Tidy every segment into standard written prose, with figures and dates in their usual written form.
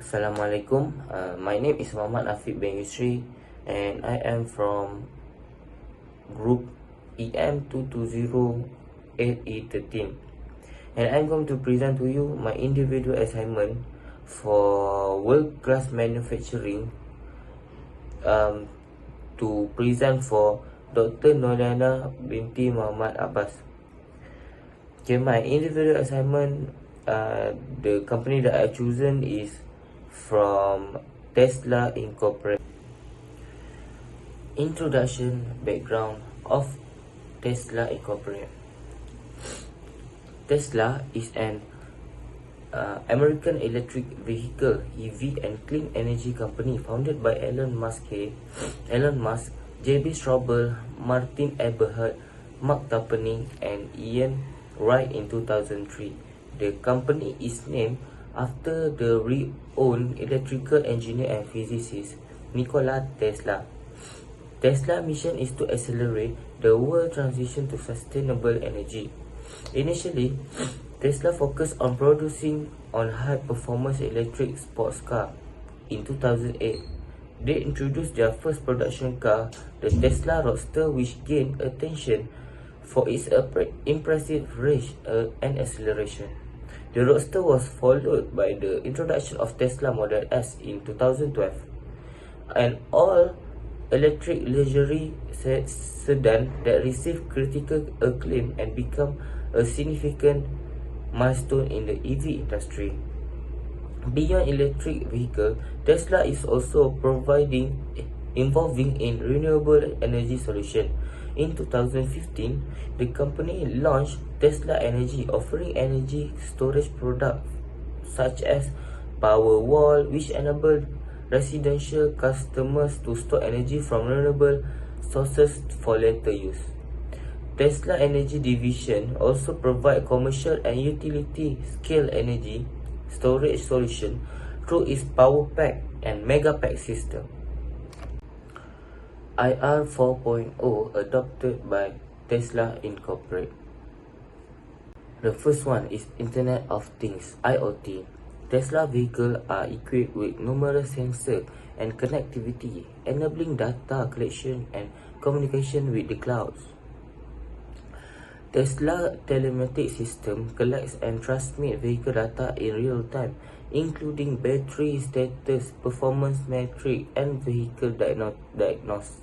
Assalamualaikum. My name is Muhammad Afiq bin Yusri, and I am from group EM 2208E13, and I'm going to present to you my individual assignment for world-class manufacturing to present for Dr. Noriana binti Muhammad Abbas. Okay, my individual assignment, the company that I chosen is from Tesla Incorporated. Introduction background of Tesla Incorporated. Tesla is an American electric vehicle (EV) and clean energy company founded by Elon Musk, J.B. Straubel, Martin Eberhard, Mark Tarpenning, and Ian Wright in 2003. The company is named after the renowned electrical engineer and physicist Nikola Tesla. Tesla's mission is to accelerate the world transition to sustainable energy. Initially, Tesla focused on producing high-performance electric sports car. In 2008, they introduced their first production car, the Tesla Roadster, which gained attention for its impressive range and acceleration. The Roadster was followed by the introduction of Tesla Model S in 2012, an all-electric luxury sedan that received critical acclaim and became a significant milestone in the EV industry. Beyond electric vehicle, Tesla is also involving in renewable energy solution. In 2015, the company launched Tesla Energy, offering energy storage products such as Powerwall, which enable residential customers to store energy from renewable sources for later use. Tesla Energy division also provide commercial and utility scale energy storage solution through its Power Pack and Mega Pack system. IR 4.0 adopted by Tesla Incorporated. The first one is Internet of Things, IoT. Tesla vehicles are equipped with numerous sensors and connectivity, enabling data collection and communication with the clouds. Tesla telematics system collects and transmits vehicle data in real time, including battery status, performance metrics, and vehicle diagnosis.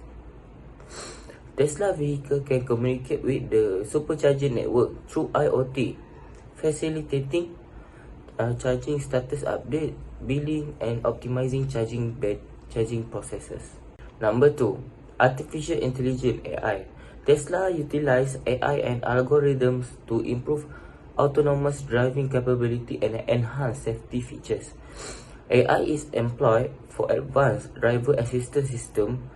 Tesla vehicle can communicate with the supercharger network through IoT, facilitating charging status update, billing, and optimizing charging processes. Number 2, Artificial Intelligence (AI). Tesla utilizes AI and algorithms to improve autonomous driving capability and enhance safety features. AI is employed for advanced driver assistance system,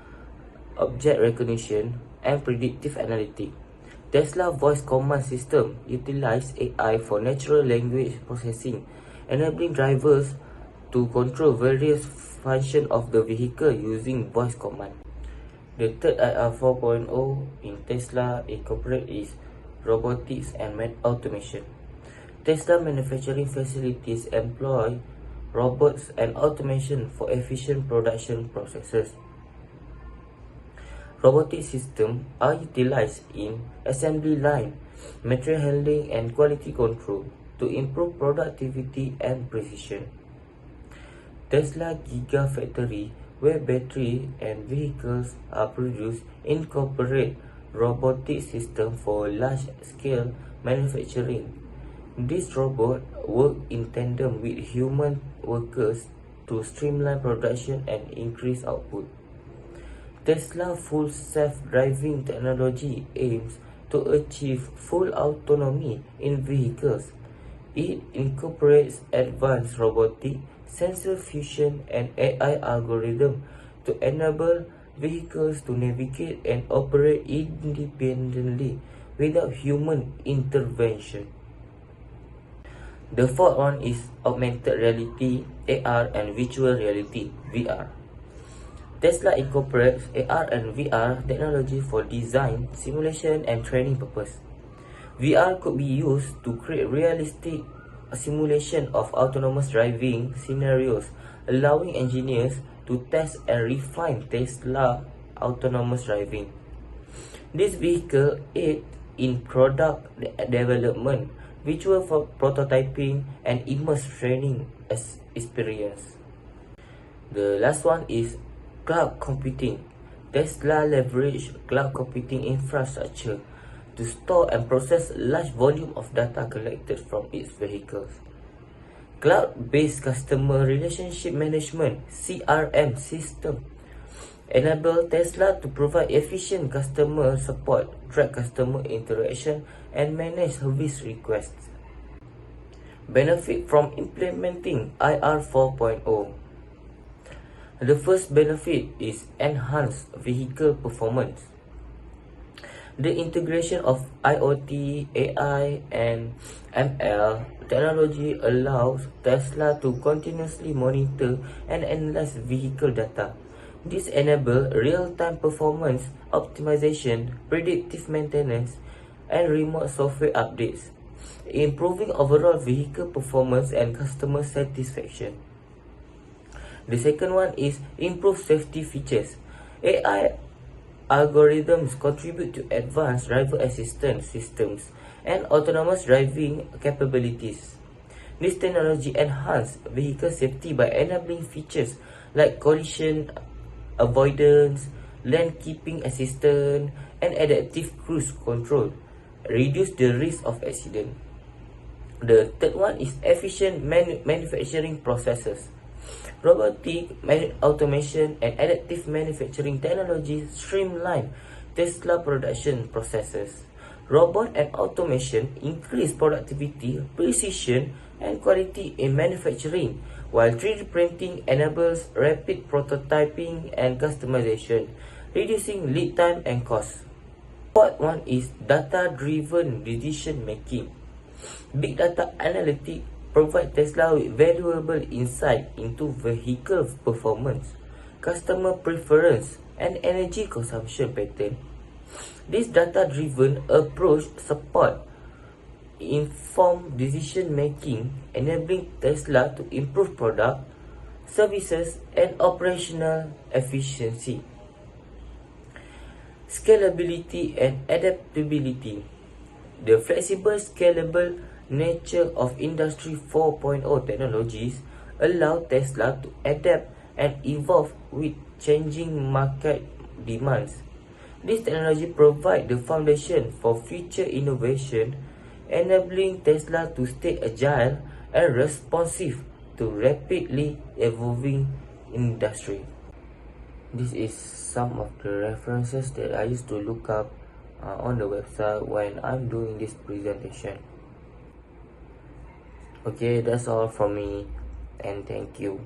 object recognition, and predictive analytics. Tesla voice command system utilizes AI for natural language processing, enabling drivers to control various functions of the vehicle using voice command. The third IR 4.0 in Tesla Incorporated is robotics and automation. Tesla manufacturing facilities employ robots and automation for efficient production processes. Robotic systems are utilized in assembly line, material handling, and quality control to improve productivity and precision. Tesla Gigafactory, where battery and vehicles are produced, incorporate robotic system for large-scale manufacturing. These robots work in tandem with human workers to streamline production and increase output. Tesla full self-driving technology aims to achieve full autonomy in vehicles. It incorporates advanced robotic, sensor fusion, and AI algorithm to enable vehicles to navigate and operate independently without human intervention. The fourth one is augmented reality, AR, and virtual reality, VR. Tesla incorporates AR and VR technology for design, simulation, and training purpose. VR could be used to create realistic a simulation of autonomous driving scenarios, allowing engineers to test and refine Tesla autonomous driving. This vehicle aids in product development, visual for prototyping, and immersive training experience. The last one is cloud computing. Tesla leveraged cloud computing infrastructure to store and process large volume of data collected from its vehicles. Cloud-based customer relationship management (CRM) system enable Tesla to provide efficient customer support, track customer interaction, and manage service requests. Benefit from implementing IR 4.0. The first benefit is enhanced vehicle performance. The integration of IoT, AI, and ML technology allows Tesla to continuously monitor and analyze vehicle data. This enables real-time performance optimization, predictive maintenance, and remote software updates, improving overall vehicle performance and customer satisfaction. The second one is improved safety features. AI algorithms contribute to advanced driver assistance systems and autonomous driving capabilities. This technology enhances vehicle safety by enabling features like collision avoidance, lane keeping assistance, and adaptive cruise control, reduce the risk of accident. The third one is efficient manufacturing processes. Robotic automation and adaptive manufacturing technologies streamline Tesla production processes. Robot and automation increase productivity, precision, and quality in manufacturing, while 3D printing enables rapid prototyping and customization, reducing lead time and cost. Fourth one is data-driven decision making. Big data analytics provide Tesla with valuable insight into vehicle performance, customer preference, and energy consumption pattern. This data-driven approach supports informed decision-making, enabling Tesla to improve product, services, and operational efficiency. Scalability and adaptability. The flexible, scalable nature of Industry 4.0 technologies allow Tesla to adapt and evolve with changing market demands. This technology provides the foundation for future innovation, enabling Tesla to stay agile and responsive to rapidly evolving industry. This is some of the references that I used to look up on the website when I'm doing this presentation. Okay, that's all from me, and thank you.